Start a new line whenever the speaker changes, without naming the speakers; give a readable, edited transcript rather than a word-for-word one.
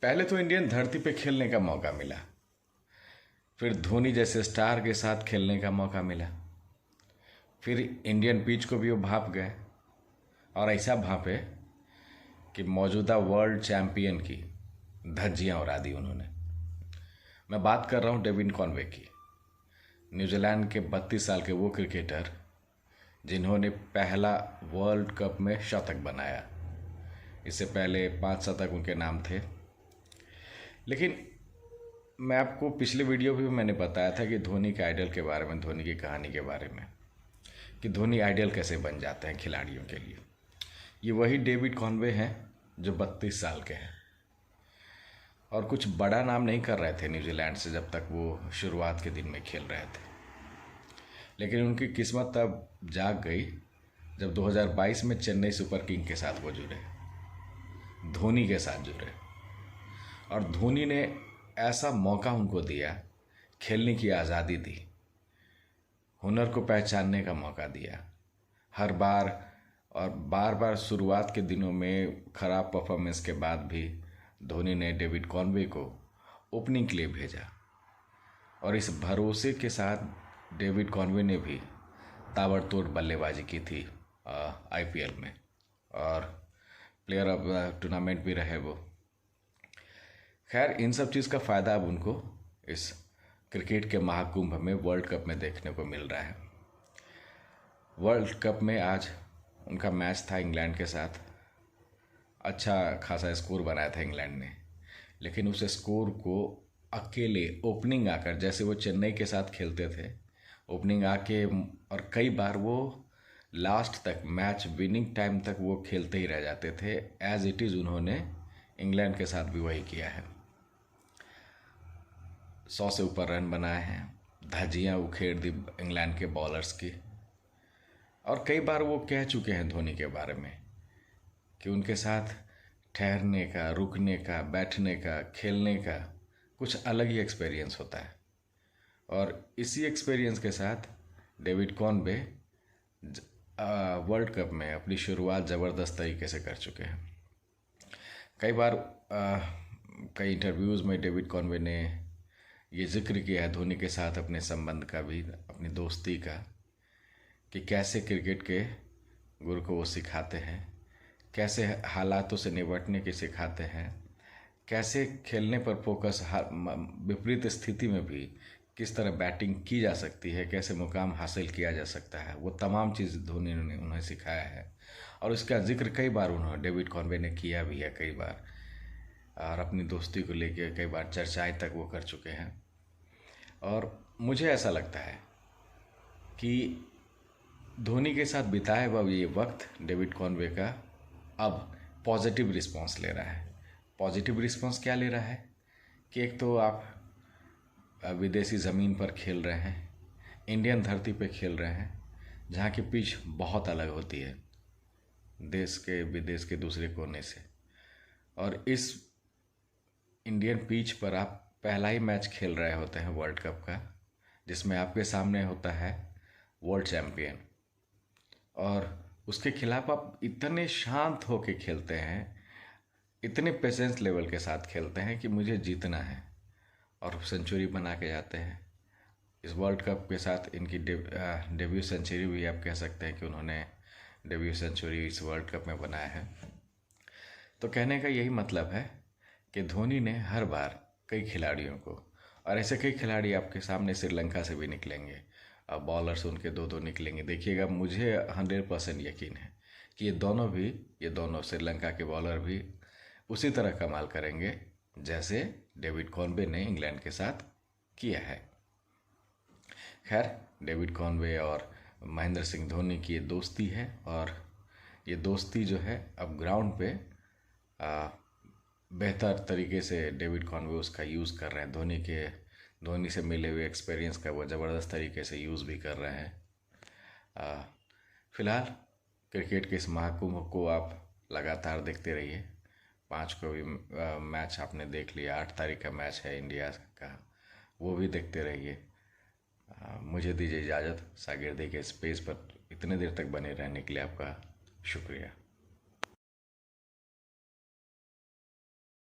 पहले तो इंडियन धरती पे खेलने का मौका मिला, फिर धोनी जैसे स्टार के साथ खेलने का मौका मिला, फिर इंडियन पिच को भी वो भाप गए और ऐसा भापे कि मौजूदा वर्ल्ड चैंपियन की धज्जियां उड़ा दी उन्होंने। मैं बात कर रहा हूँ डेविड कॉनवे की, न्यूजीलैंड के 32 साल के वो क्रिकेटर जिन्होंने पहला वर्ल्ड कप में शतक बनाया। इससे पहले 5 शतक उनके नाम थे। लेकिन मैं आपको पिछले वीडियो भी मैंने बताया था कि धोनी के आइडल के बारे में, धोनी की कहानी के बारे में, कि धोनी आइडल कैसे बन जाते हैं खिलाड़ियों के लिए। ये वही डेविड कॉनवे हैं जो 32 साल के हैं और कुछ बड़ा नाम नहीं कर रहे थे न्यूजीलैंड से जब तक वो शुरुआत के दिन में खेल रहे थे। लेकिन उनकी किस्मत तब जाग गई जब 2022 में चेन्नई सुपर किंग के साथ वो जुड़े, धोनी के साथ जुड़े। और धोनी ने ऐसा मौका उनको दिया, खेलने की आज़ादी दी, हुनर को पहचानने का मौका दिया। हर बार और बार बार शुरुआत के दिनों में ख़राब परफॉर्मेंस के बाद भी धोनी ने डेविड कॉनवे को ओपनिंग के लिए भेजा और इस भरोसे के साथ डेविड कॉनवे ने भी ताबड़तोड़ बल्लेबाजी की थी आईपीएल में और प्लेयर ऑफ द टूर्नामेंट भी रहे वो। खैर, इन सब चीज़ का फ़ायदा अब उनको इस क्रिकेट के महाकुंभ में वर्ल्ड कप में देखने को मिल रहा है। वर्ल्ड कप में आज उनका मैच था इंग्लैंड के साथ। अच्छा खासा स्कोर बनाया था इंग्लैंड ने, लेकिन उस स्कोर को अकेले ओपनिंग आकर, जैसे वो चेन्नई के साथ खेलते थे, ओपनिंग आके और कई बार वो लास्ट तक, मैच विनिंग टाइम तक वो खेलते ही रह जाते थे। एज इट इज़ उन्होंने इंग्लैंड के साथ भी वही किया है। 100 से ऊपर रन बनाए हैं, धज्जियाँ उखेड़ दी इंग्लैंड के बॉलर्स की। और कई बार वो कह चुके हैं धोनी के बारे में कि उनके साथ ठहरने का, रुकने का, बैठने का, खेलने का कुछ अलग ही एक्सपीरियंस होता है। और इसी एक्सपीरियंस के साथ डेविड कॉनवे वर्ल्ड कप में अपनी शुरुआत ज़बरदस्त तरीके से कर चुके हैं। कई बार कई इंटरव्यूज़ में डेविड कॉनवे ने ये जिक्र किया है धोनी के साथ अपने संबंध का भी, अपनी दोस्ती का, कि कैसे क्रिकेट के गुरु को वो सिखाते हैं, कैसे हालातों से निपटने की सिखाते हैं, कैसे खेलने पर फोकस, विपरीत स्थिति में भी किस तरह बैटिंग की जा सकती है, कैसे मुकाम हासिल किया जा सकता है, वो तमाम चीज़ धोनी ने उन्हें सिखाया है। और इसका जिक्र कई बार उन्होंने, डेविड कॉनवे ने किया भी है कई बार, और अपनी दोस्ती को लेकर कई बार चर्चाएं तक वो कर चुके हैं। और मुझे ऐसा लगता है कि धोनी के साथ बिताया हुआ ये वक्त डेविड कॉनवे का अब पॉजिटिव रिस्पांस ले रहा है। पॉजिटिव रिस्पांस क्या ले रहा है कि एक तो आप विदेशी ज़मीन पर खेल रहे हैं, इंडियन धरती पे खेल रहे हैं, जहाँ की पिच बहुत अलग होती है देश के विदेश के दूसरे कोने से। और इस इंडियन पिच पर आप पहला ही मैच खेल रहे होते हैं वर्ल्ड कप का, जिसमें आपके सामने होता है वर्ल्ड चैम्पियन, और उसके खिलाफ आप इतने शांत होके खेलते हैं, इतने पेशेंस लेवल के साथ खेलते हैं कि मुझे जीतना है, और सेंचुरी बना के जाते हैं। इस वर्ल्ड कप के साथ इनकी डेब्यू सेंचुरी भी आप कह सकते हैं कि उन्होंने डेब्यू सेंचुरी इस वर्ल्ड कप में बनाया है। तो कहने का यही मतलब है कि धोनी ने हर बार कई खिलाड़ियों को, और ऐसे कई खिलाड़ी आपके सामने श्रीलंका से भी निकलेंगे, बॉलर्स उनके 2-2 निकलेंगे। देखिएगा, मुझे 100% यकीन है कि ये दोनों श्रीलंका के बॉलर भी उसी तरह कमाल करेंगे जैसे डेविड कॉनवे ने इंग्लैंड के साथ किया है। खैर, डेविड कॉनवे और महेंद्र सिंह धोनी की ये दोस्ती है, और ये दोस्ती जो है अब ग्राउंड पे बेहतर तरीके से डेविड कॉनवे उसका यूज़ कर रहे हैं। धोनी से मिले हुए एक्सपीरियंस का वो ज़बरदस्त तरीके से यूज़ भी कर रहे हैं। फ़िलहाल क्रिकेट के इस महाकुंभ को आप लगातार देखते रहिए। 5 को भी मैच आपने देख लिया, 8 तारीख का मैच है इंडिया का, वो भी देखते रहिए। मुझे दीजिए इजाज़त। शागिर्दी के स्पेस पर इतने देर तक बने रहने के लिए आपका शुक्रिया।